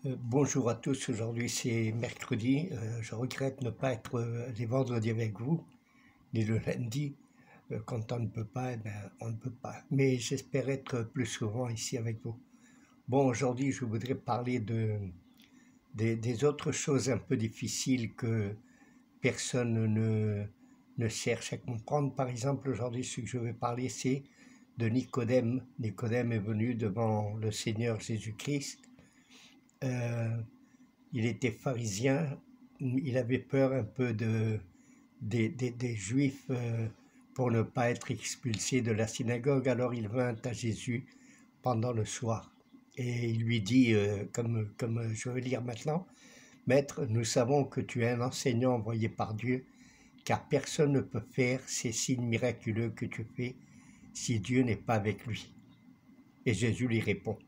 Bonjour à tous, aujourd'hui c'est mercredi. Je regrette ne pas être les vendredis avec vous, ni le lundi. Quand on ne peut pas, eh ben, on ne peut pas. Mais j'espère être plus souvent ici avec vous. Bon, aujourd'hui je voudrais parler des autres choses un peu difficiles que personne ne cherche à comprendre. Par exemple, aujourd'hui ce que je vais parler c'est de Nicodème. Nicodème est venu devant le Seigneur Jésus-Christ. Euh, Il était pharisien, il avait peur un peu des Juifs pour ne pas être expulsé de la synagogue. Alors il vint à Jésus pendant le soir et il lui dit, comme je vais lire maintenant, Maître, nous savons que tu es un enseignant envoyé par Dieu, car personne ne peut faire ces signes miraculeux que tu fais si Dieu n'est pas avec lui. Et Jésus lui répond,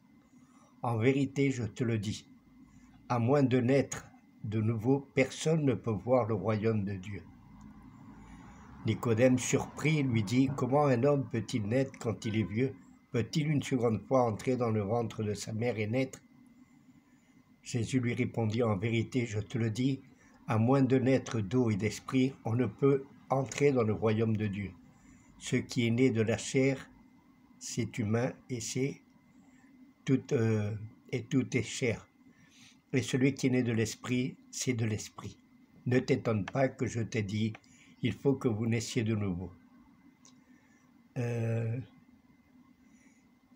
En vérité, je te le dis, à moins de naître de nouveau, personne ne peut voir le royaume de Dieu. Nicodème, surpris, lui dit, Comment un homme peut-il naître quand il est vieux? Peut-il une seconde fois entrer dans le ventre de sa mère et naître? Jésus lui répondit, En vérité, je te le dis, à moins de naître d'eau et d'esprit, on ne peut entrer dans le royaume de Dieu. Ce qui est né de la chair, c'est humain et tout, tout est chair. Et celui qui est né de l'esprit, c'est de l'esprit. Ne t'étonne pas que je t'ai dit, il faut que vous naissiez de nouveau.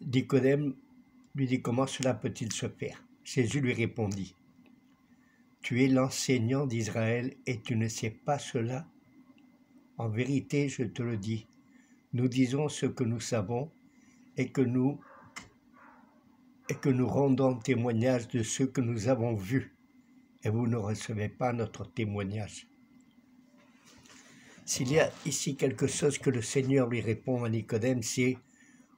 Nicodème lui dit, comment cela peut-il se faire? Jésus lui répondit, tu es l'enseignant d'Israël et tu ne sais pas cela? En vérité, je te le dis, nous disons ce que nous savons et que nous rendons témoignage de ce que nous avons vu, et vous ne recevez pas notre témoignage. S'il y a ici quelque chose que le Seigneur lui répond à Nicodème, c'est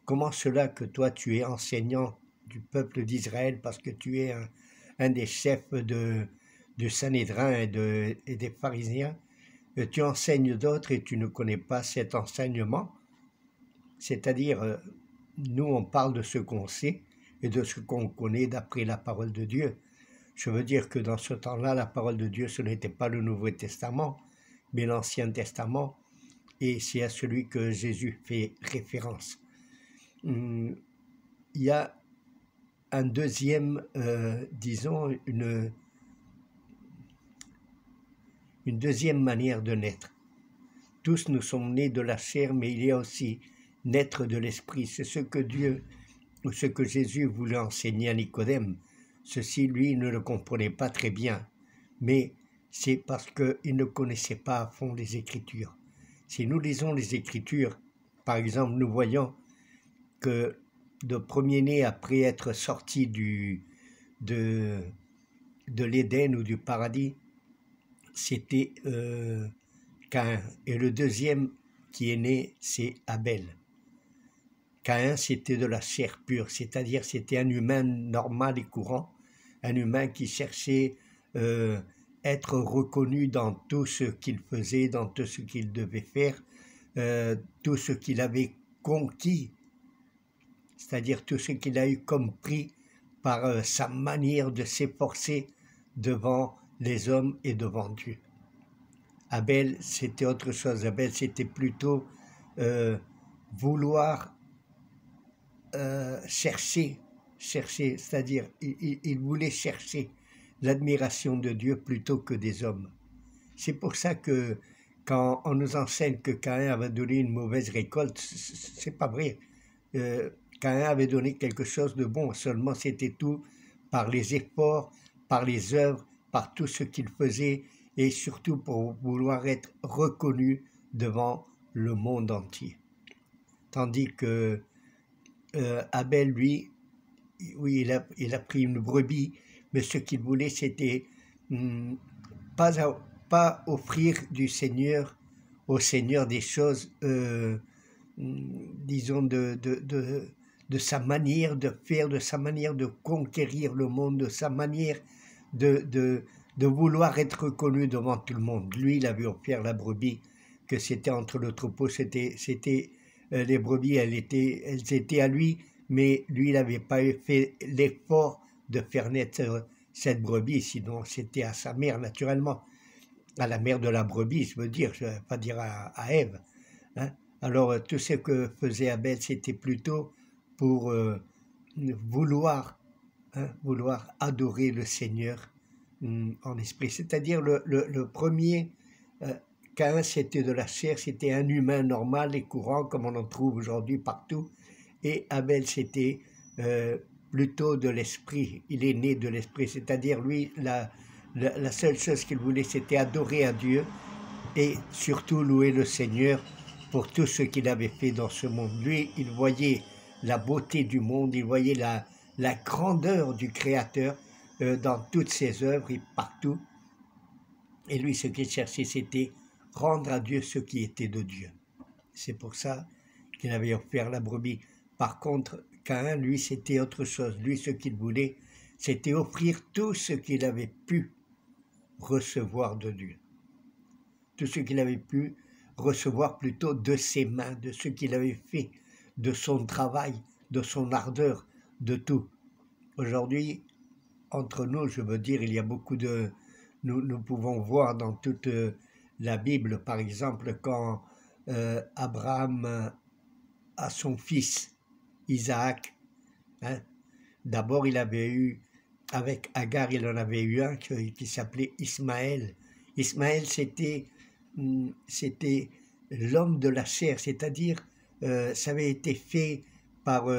comment cela que toi tu es enseignant du peuple d'Israël parce que tu es un des chefs de Sanhédrin et des pharisiens, tu enseignes d'autres et tu ne connais pas cet enseignement. C'est-à-dire, nous on parle de ce qu'on sait et de ce qu'on connaît d'après la parole de Dieu. Je veux dire que dans ce temps-là, la parole de Dieu, ce n'était pas le Nouveau Testament, mais l'Ancien Testament, et c'est à celui que Jésus fait référence. Il y a un deuxième, disons, une deuxième manière de naître. Tous nous sommes nés de la chair, mais il y a aussi naître de l'esprit. C'est ce que Dieu, ou ce que Jésus voulait enseigner à Nicodème. Ceci, lui, ne le comprenait pas très bien, mais c'est parce qu'il ne connaissait pas à fond les Écritures. Si nous lisons les Écritures, par exemple, nous voyons que le premier-né, après être sorti de l'Éden ou du paradis, c'était Caïn. Et le deuxième qui est né, c'est Abel. Caïn, c'était de la chair pure, c'est-à-dire c'était un humain normal et courant, un humain qui cherchait être reconnu dans tout ce qu'il faisait, dans tout ce qu'il devait faire, tout ce qu'il avait conquis, c'est-à-dire tout ce qu'il a eu comme prix par sa manière de s'efforcer devant les hommes et devant Dieu. Abel, c'était autre chose. Abel, c'était plutôt vouloir chercher, c'est-à-dire il voulait chercher l'admiration de Dieu plutôt que des hommes. C'est pour ça que quand on nous enseigne que Caïn avait donné une mauvaise récolte, c'est pas vrai. Caïn avait donné quelque chose de bon, seulement c'était tout par les efforts, par les œuvres, par tout ce qu'il faisait, et surtout pour vouloir être reconnu devant le monde entier. Tandis que Abel, lui, oui, il a pris une brebis, mais ce qu'il voulait, c'était pas offrir au Seigneur des choses, disons, de sa manière de faire, de sa manière de conquérir le monde, de sa manière de vouloir être reconnu devant tout le monde. Lui, il avait offert la brebis, que c'était entre le troupeau, les brebis, elles étaient à lui, mais lui, il n'avait pas fait l'effort de faire naître cette brebis, sinon c'était à sa mère naturellement, à la mère de la brebis, je veux dire, je ne vais pas dire à Ève. Hein. Alors tout ce que faisait Abel, c'était plutôt pour vouloir, vouloir adorer le Seigneur en esprit. C'est-à-dire le premier, Caïn, c'était de la chair, c'était un humain normal et courant, comme on en trouve aujourd'hui partout. Et Abel, c'était plutôt de l'esprit. Il est né de l'esprit, c'est-à-dire lui, la seule chose qu'il voulait, c'était adorer à Dieu et surtout louer le Seigneur pour tout ce qu'il avait fait dans ce monde. Lui, il voyait la beauté du monde, il voyait la grandeur du Créateur dans toutes ses œuvres et partout. Et lui, ce qu'il cherchait, c'était rendre à Dieu ce qui était de Dieu. C'est pour ça qu'il avait offert la brebis. Par contre, Caïn, lui, c'était autre chose. Lui, ce qu'il voulait, c'était offrir tout ce qu'il avait pu recevoir de Dieu. Tout ce qu'il avait pu recevoir plutôt de ses mains, de ce qu'il avait fait, de son travail, de son ardeur, de tout. Aujourd'hui, entre nous, je veux dire, il y a beaucoup de... Nous pouvons voir dans toute la Bible, par exemple, quand Abraham a son fils Isaac, hein, d'abord il avait eu, avec Agar, il en avait eu un qui s'appelait Ismaël. Ismaël, c'était l'homme de la chair, c'est-à-dire ça avait été fait par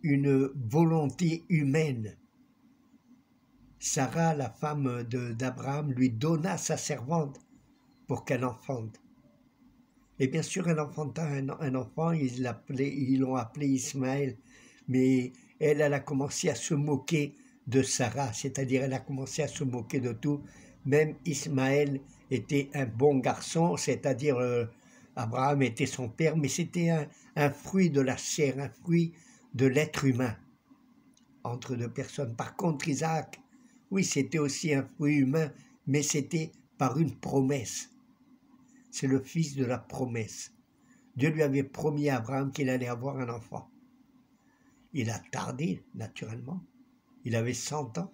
une volonté humaine. Sarah, la femme d'Abraham, lui donna sa servante pour qu'elle enfante. Et bien sûr, elle enfanta un enfant, ils l'ont appelé Ismaël, mais elle a commencé à se moquer de Sarah, c'est-à-dire elle a commencé à se moquer de tout. Même Ismaël était un bon garçon, c'est-à-dire Abraham était son père, mais c'était un fruit de la chair, un fruit de l'être humain entre deux personnes. Par contre, Isaac, oui, c'était aussi un fruit humain, mais c'était par une promesse. C'est le fils de la promesse. Dieu lui avait promis à Abraham qu'il allait avoir un enfant. Il a tardé, naturellement. Il avait 100 ans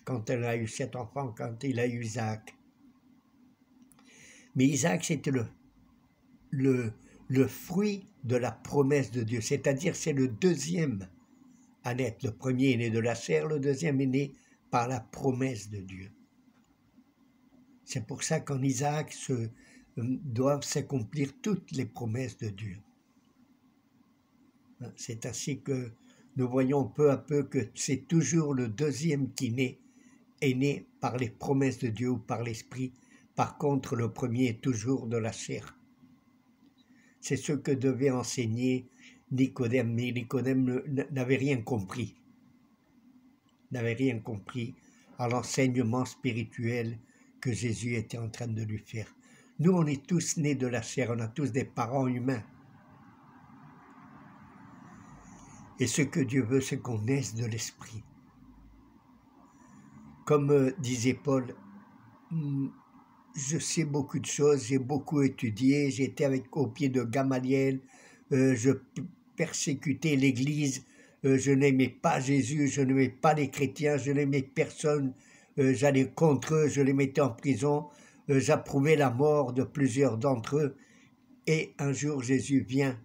quand elle a eu cet enfant, quand il a eu Isaac. Mais Isaac, c'était le fruit de la promesse de Dieu, c'est-à-dire c'est le deuxième à naître. Le premier est né de la chair, le deuxième est né par la promesse de Dieu. C'est pour ça qu'en Isaac doivent s'accomplir toutes les promesses de Dieu. C'est ainsi que nous voyons peu à peu que c'est toujours le deuxième qui est né par les promesses de Dieu ou par l'Esprit. Par contre, le premier est toujours de la chair. C'est ce que devait enseigner Nicodème, mais Nicodème n'avait rien compris. N'avait rien compris à l'enseignement spirituel que Jésus était en train de lui faire. Nous, on est tous nés de la chair, on a tous des parents humains. Et ce que Dieu veut, c'est qu'on naisse de l'esprit. Comme disait Paul, je sais beaucoup de choses, j'ai beaucoup étudié, j'étais au pied de Gamaliel, je persécutais l'Église, je n'aimais pas Jésus, je n'aimais pas les chrétiens, je n'aimais personne, j'allais contre eux, je les mettais en prison, j'approuvais la mort de plusieurs d'entre eux. Et un jour, Jésus vient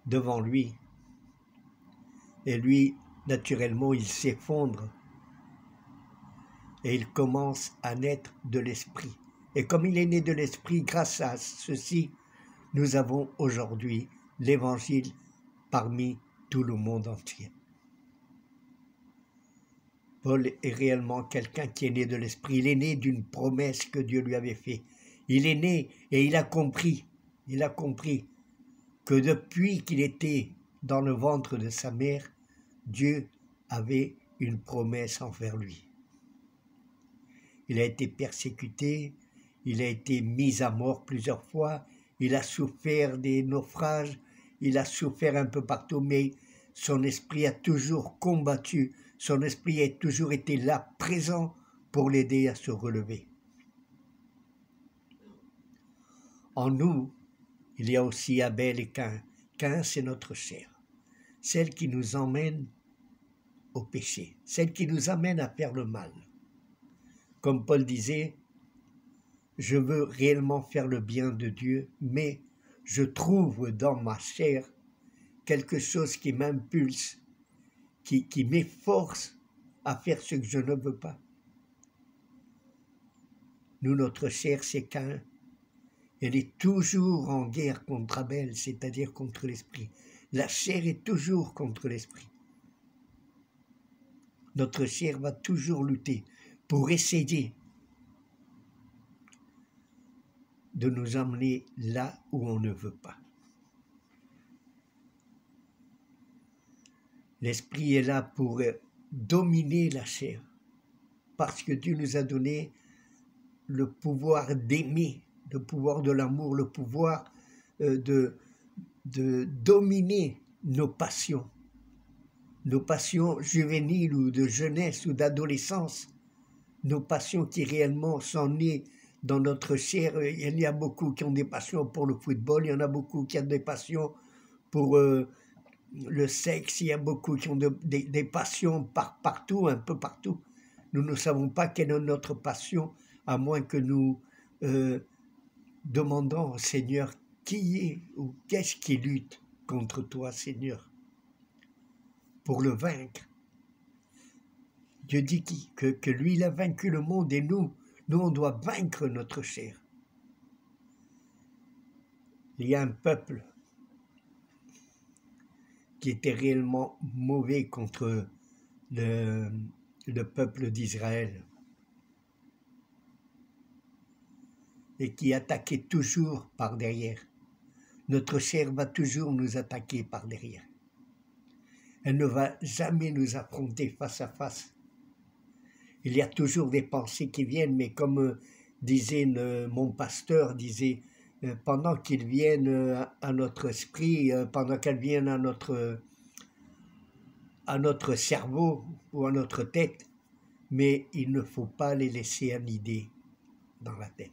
devant lui, et lui, naturellement, il s'effondre, et il commence à naître de l'esprit. Et comme il est né de l'esprit, grâce à ceci, nous avons aujourd'hui l'évangile parmi tout le monde entier. Paul est réellement quelqu'un qui est né de l'esprit. Il est né d'une promesse que Dieu lui avait faite. Il est né et il a compris que depuis qu'il était dans le ventre de sa mère, Dieu avait une promesse envers lui. Il a été persécuté, il a été mis à mort plusieurs fois, il a souffert des naufrages, il a souffert un peu partout, mais son esprit a toujours combattu, son esprit a toujours été là, présent, pour l'aider à se relever. En nous, il y a aussi Abel et Caïn. Caïn, c'est notre chair, celle qui nous emmène au péché, celle qui nous amène à faire le mal. Comme Paul disait, je veux réellement faire le bien de Dieu, mais je trouve dans ma chair quelque chose qui m'impulse, qui m'efforce à faire ce que je ne veux pas. Nous, notre chair, c'est Caïn. Elle est toujours en guerre contre Abel, c'est-à-dire contre l'esprit. La chair est toujours contre l'esprit. Notre chair va toujours lutter pour essayer de nous emmener là où on ne veut pas. L'esprit est là pour dominer la chair, parce que Dieu nous a donné le pouvoir d'aimer, le pouvoir de l'amour, le pouvoir de dominer nos passions juvéniles ou de jeunesse ou d'adolescence, nos passions qui réellement sont nées dans notre chair. Il y a beaucoup qui ont des passions pour le football, il y en a beaucoup qui ont des passions pour le sexe, il y a beaucoup qui ont des passions partout, un peu partout. Nous ne savons pas quelle est notre passion, à moins que nous demandons au Seigneur qui est ou qu'est-ce qui lutte contre toi, Seigneur, pour le vaincre. Dieu dit que lui, il a vaincu le monde et nous, on doit vaincre notre chair. Il y a un peuple qui était réellement mauvais contre le peuple d'Israël et qui attaquait toujours par derrière. Notre chair va toujours nous attaquer par derrière. Elle ne va jamais nous affronter face à face. Il y a toujours des pensées qui viennent, mais comme disait mon pasteur, disait, pendant qu'ils viennent à notre esprit, pendant qu'elles viennent à notre cerveau ou à notre tête, mais il ne faut pas les laisser anider dans la tête.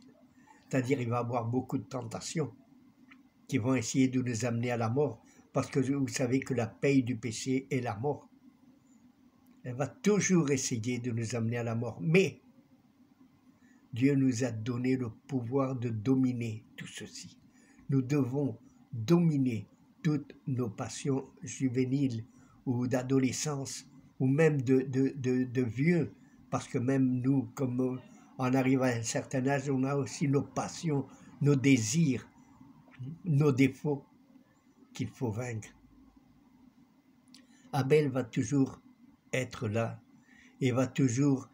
C'est-à-dire il va y avoir beaucoup de tentations qui vont essayer de nous amener à la mort, parce que vous savez que la paye du péché est la mort. Elle va toujours essayer de nous amener à la mort, mais Dieu nous a donné le pouvoir de dominer tout ceci. Nous devons dominer toutes nos passions juvéniles ou d'adolescence, ou même de vieux, parce que même nous, comme on arrive à un certain âge, on a aussi nos passions, nos désirs, nos défauts qu'il faut vaincre. Abel va toujours être là et va toujours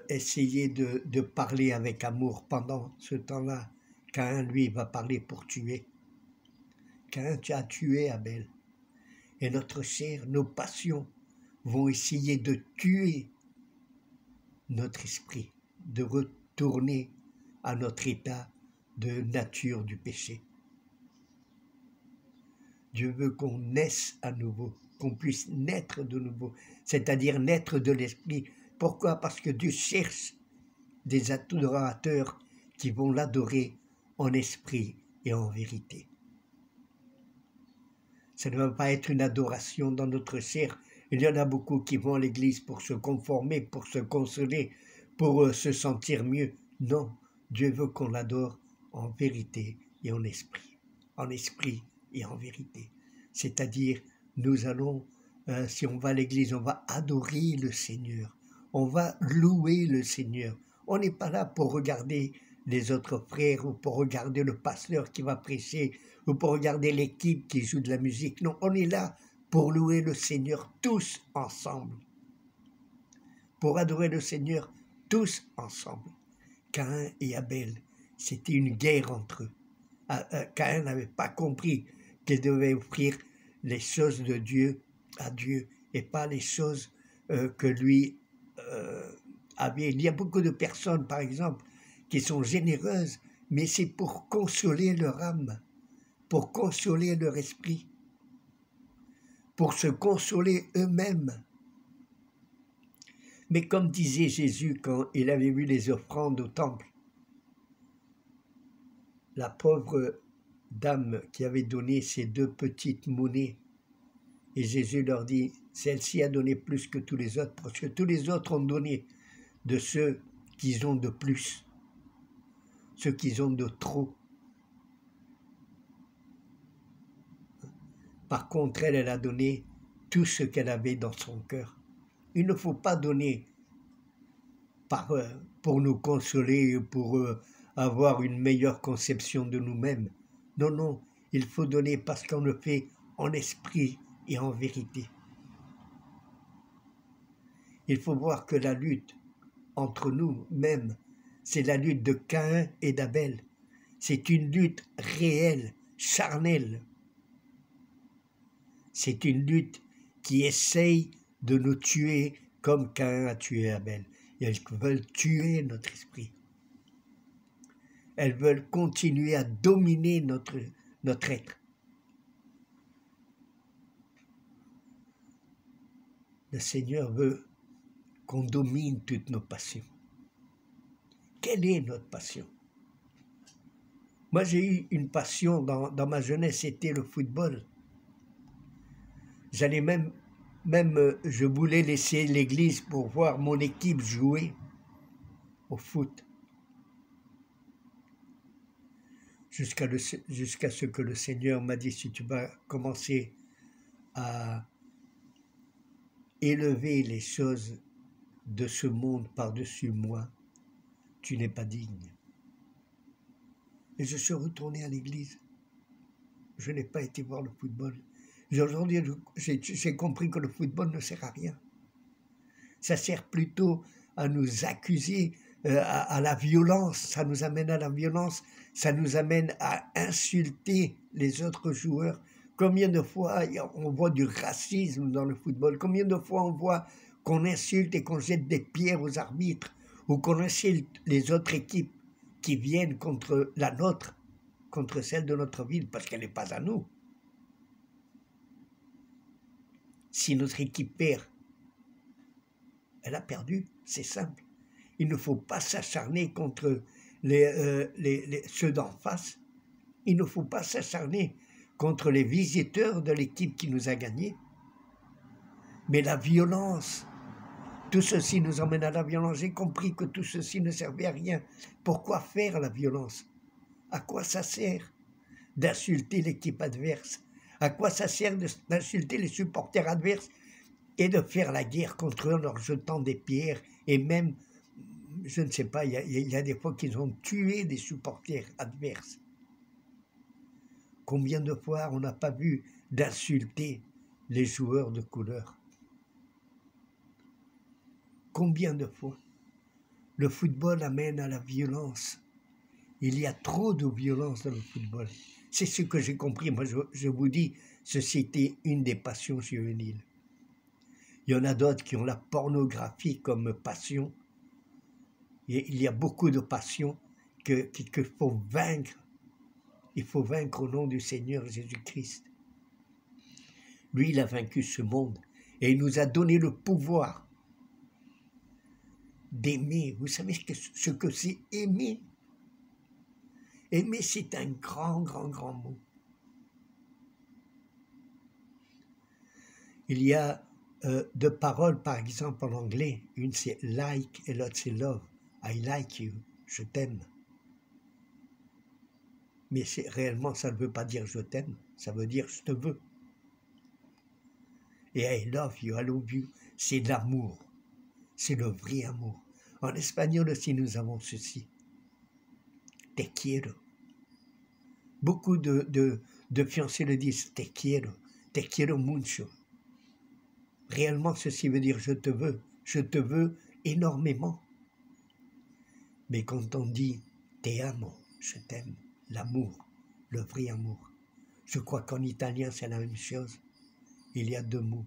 essayer de parler avec amour. Pendant ce temps-là, Caïn, lui, va parler pour tuer. Caïn, tu as tué Abel. Et notre chair, nos passions vont essayer de tuer notre esprit, de retourner à notre état de nature du péché. Dieu veut qu'on naisse à nouveau, qu'on puisse naître de nouveau, c'est-à-dire naître de l'esprit. Pourquoi? Parce que Dieu cherche des adorateurs qui vont l'adorer en esprit et en vérité. Ça ne va pas être une adoration dans notre chair. Il y en a beaucoup qui vont à l'église pour se conformer, pour se consoler, pour se sentir mieux. Non, Dieu veut qu'on l'adore en vérité et en esprit. En esprit et en vérité. C'est-à-dire, nous allons, si on va à l'église, on va adorer le Seigneur. On va louer le Seigneur. On n'est pas là pour regarder les autres frères ou pour regarder le pasteur qui va prêcher ou pour regarder l'équipe qui joue de la musique. Non, on est là pour louer le Seigneur tous ensemble. Pour adorer le Seigneur tous ensemble. Caïn et Abel, c'était une guerre entre eux. Caïn n'avait pas compris qu'il devait offrir les choses de Dieu à Dieu et pas les choses que lui avait. Il y a beaucoup de personnes, par exemple, qui sont généreuses, mais c'est pour consoler leur âme, pour consoler leur esprit, pour se consoler eux-mêmes. Mais comme disait Jésus quand il avait vu les offrandes au temple, la pauvre dame qui avait donné ses 2 petites monnaies Et Jésus leur dit, celle-ci a donné plus que tous les autres, parce que tous les autres ont donné de ceux qu'ils ont de plus, ceux qu'ils ont de trop. Par contre, elle a donné tout ce qu'elle avait dans son cœur. Il ne faut pas donner pour nous consoler, pour avoir une meilleure conception de nous-mêmes. Non, non, il faut donner parce qu'on le fait en esprit et en vérité. Il faut voir que la lutte entre nous-mêmes, c'est la lutte de Caïn et d'Abel. C'est une lutte réelle, charnelle. C'est une lutte qui essaye de nous tuer comme Caïn a tué Abel. Et elles veulent tuer notre esprit. Elles veulent continuer à dominer notre être. Le Seigneur veut qu'on domine toutes nos passions. Quelle est notre passion? Moi, j'ai eu une passion dans ma jeunesse, c'était le football. J'allais je voulais laisser l'église pour voir mon équipe jouer au foot. Jusqu'à ce que le Seigneur m'a dit, si tu vas commencer à élever les choses de ce monde par-dessus moi, tu n'es pas digne. Et je suis retourné à l'église. Je n'ai pas été voir le football. Aujourd'hui, j'ai compris que le football ne sert à rien. Ça sert plutôt à nous accuser, à la violence. Ça nous amène à la violence. Ça nous amène à insulter les autres joueurs. Combien de fois on voit du racisme dans le football? Combien de fois on voit qu'on insulte et qu'on jette des pierres aux arbitres ou qu'on insulte les autres équipes qui viennent contre la nôtre, contre celle de notre ville, parce qu'elle n'est pas à nous. Si notre équipe perd, elle a perdu, c'est simple. Il ne faut pas s'acharner contre ceux d'en face. Il ne faut pas s'acharner contre les visiteurs de l'équipe qui nous a gagnés. Mais la violence, tout ceci nous emmène à la violence. J'ai compris que tout ceci ne servait à rien. Pourquoi faire la violence? À quoi ça sert d'insulter l'équipe adverse? À quoi ça sert d'insulter les supporters adverses et de faire la guerre contre eux en leur jetant des pierres? Et même, je ne sais pas, il y a des fois qu'ils ont tué des supporters adverses. Combien de fois on n'a pas vu d'insulter les joueurs de couleur? Combien de fois? Le football amène à la violence. Il y a trop de violence dans le football. C'est ce que j'ai compris. Moi, je vous dis, ceci était une des passions juvéniles. Il y en a d'autres qui ont la pornographie comme passion. Et il y a beaucoup de passions qu'il faut vaincre. Il faut vaincre au nom du Seigneur Jésus-Christ. Lui, il a vaincu ce monde et il nous a donné le pouvoir d'aimer. Vous savez ce que c'est aimer? Aimer, c'est un grand, grand, grand mot. Il y a deux paroles, par exemple, en anglais. Une, c'est like et l'autre, c'est love. I like you. Je t'aime. Mais réellement, ça ne veut pas dire je t'aime. Ça veut dire je te veux. Et I love you, c'est l'amour. C'est le vrai amour. En espagnol aussi, nous avons ceci. Te quiero. Beaucoup de fiancés le disent, te quiero mucho. Réellement, ceci veut dire je te veux énormément. Mais quand on dit te amo, je t'aime, l'amour, le vrai amour, je crois qu'en italien c'est la même chose. Il y a deux mots.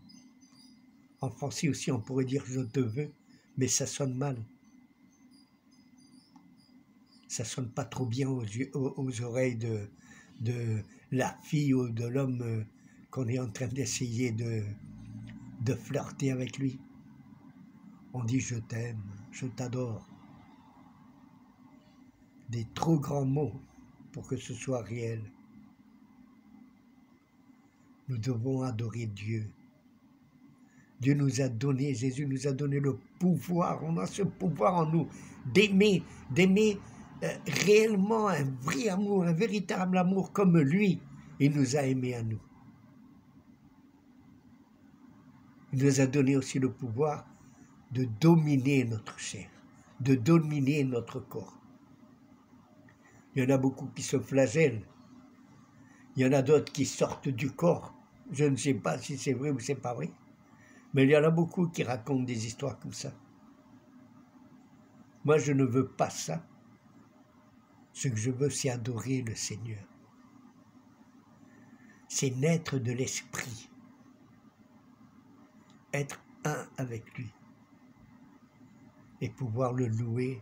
En français aussi on pourrait dire je te veux, mais ça sonne mal. Ça sonne pas trop bien aux oreilles de la fille ou de l'homme qu'on est en train d'essayer de flirter avec lui. On dit je t'aime, je t'adore. Des trop grands mots pour que ce soit réel. Nous devons adorer Dieu Dieu nous a donné, Jésus nous a donné le pouvoir, on a ce pouvoir en nous d'aimer réellement un vrai amour, un véritable amour comme lui, il nous a aimés à nous. Il nous a donné aussi le pouvoir de dominer notre chair, de dominer notre corps. Il y en a beaucoup qui se flagellent, il y en a d'autres qui sortent du corps. Je ne sais pas si c'est vrai ou c'est pas vrai, mais il y en a beaucoup qui racontent des histoires comme ça. Moi, je ne veux pas ça. Ce que je veux, c'est adorer le Seigneur. C'est naître de l'esprit. Être un avec lui. Et pouvoir le louer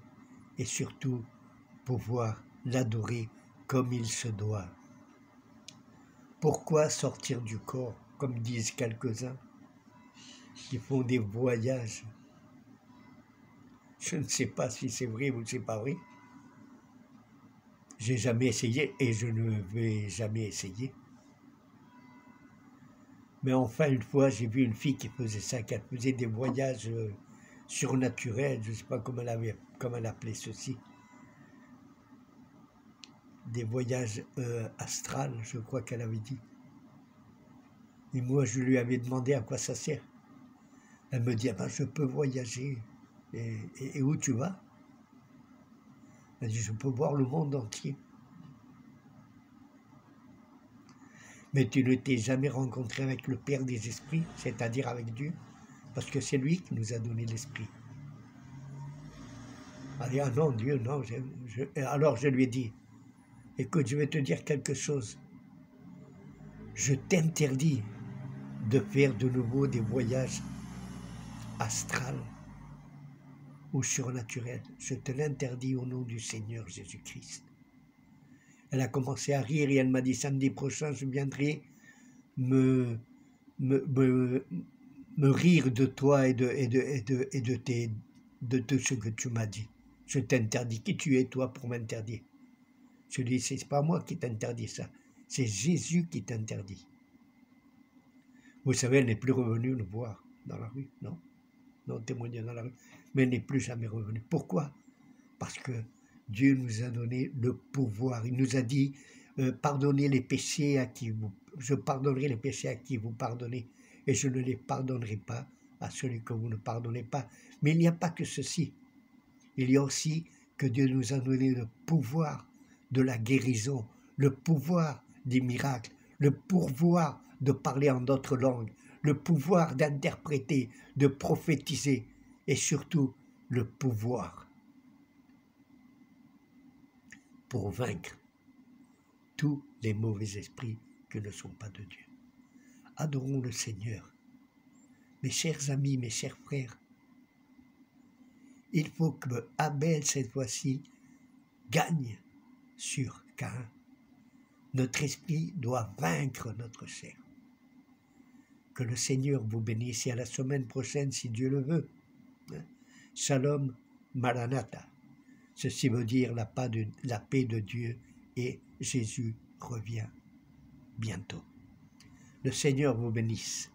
et surtout pouvoir l'adorer comme il se doit. Pourquoi sortir du corps, comme disent quelques-uns qui font des voyages? Je ne sais pas si c'est vrai ou c'est pas vrai. J'ai jamais essayé et je ne vais jamais essayer. Mais enfin, une fois, j'ai vu une fille qui faisait ça, qui faisait des voyages surnaturels, je ne sais pas comment elle appelait ceci. Des voyages astrales, je crois qu'elle avait dit. Et moi, je lui avais demandé à quoi ça sert. Elle me dit, ah ben, je peux voyager. Et où tu vas? Elle dit, je peux voir le monde entier. Mais tu ne t'es jamais rencontré avec le Père des esprits, c'est-à-dire avec Dieu, parce que c'est lui qui nous a donné l'esprit. Elle dit, ah non, Dieu, non. Alors je lui ai dit, écoute, je vais te dire quelque chose. Je t'interdis de faire de nouveau des voyages astrales ou surnaturels. Je te l'interdis au nom du Seigneur Jésus-Christ. Elle a commencé à rire et elle m'a dit, samedi prochain, je viendrai me rire de toi et de tout ce que tu m'as dit. Je t'interdis. Qui tu es, toi, pour m'interdire? Je lui dis, c'est pas moi qui t'interdis ça. C'est Jésus qui t'interdit. Vous savez, elle n'est plus revenue nous voir dans la rue, non? Non, témoigner dans la rue. Mais elle n'est plus jamais revenue. Pourquoi? Parce que Dieu nous a donné le pouvoir. Il nous a dit, pardonnez les péchés à qui vous... Je pardonnerai les péchés à qui vous pardonnez, et je ne les pardonnerai pas à celui que vous ne pardonnez pas. Mais il n'y a pas que ceci. Il y a aussi que Dieu nous a donné le pouvoir de la guérison, le pouvoir des miracles, le pouvoir de parler en d'autres langues, le pouvoir d'interpréter, de prophétiser, et surtout le pouvoir pour vaincre tous les mauvais esprits qui ne sont pas de Dieu. Adorons le Seigneur. Mes chers amis, mes chers frères, il faut que Abel, cette fois-ci, gagne sur Caïn. Notre esprit doit vaincre notre chair. Que le Seigneur vous bénisse et à la semaine prochaine, si Dieu le veut. Shalom Maranatha. Ceci veut dire la paix de Dieu et Jésus revient bientôt. Le Seigneur vous bénisse.